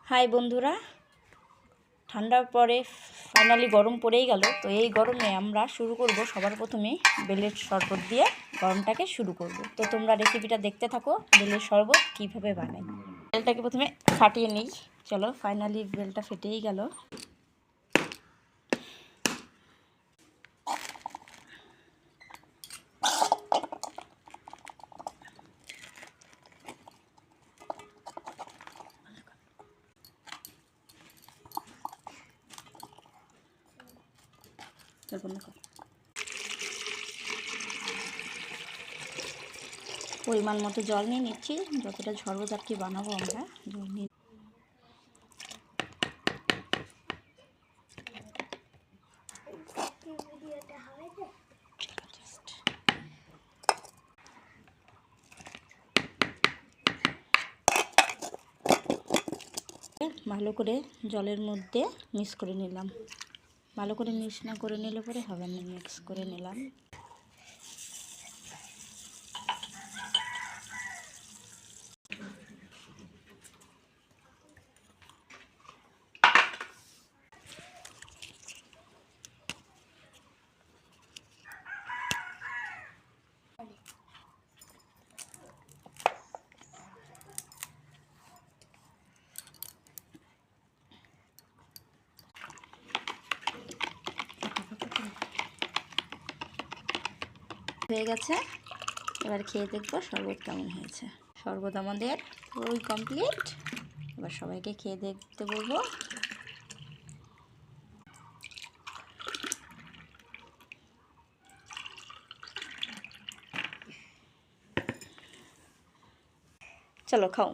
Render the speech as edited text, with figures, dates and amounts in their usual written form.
High বন্ধুরা, ঠান্ডার পরে ফাইনালি গরম পড়েই গেল। তো এই গরমে আমরা শুরু করব সবার প্রথমে বেলের শরবত দিয়ে গরমটাকে শুরু করব। তো তোমরা রেসিপিটা দেখতে থাকো, বেলের শরবত কীভাবে বানাই। বেলটাকে প্রথমে ফাটিয়ে নিই। চলো, ফাইনালি বেলটা ফেটেই গেল। পরিমাণ মতো জল নিয়ে নিচ্ছি, যতটা শরবত আর কি বানাবো আমরা। জল নিয়ে ভালো করে জলের মধ্যে মিক্স করে নিলাম। ভালো করে মিক্স না করে নিলে পরে হবে না, মিক্স করে নিলাম। হয়ে গেছে, এবার খেয়ে দেখবো শরবত কেমন হয়েছে। শরবত আমাদের পুরোই কমপ্লিট। এবার সবাইকে খেয়ে দেখতে বলবো। চলো খাও।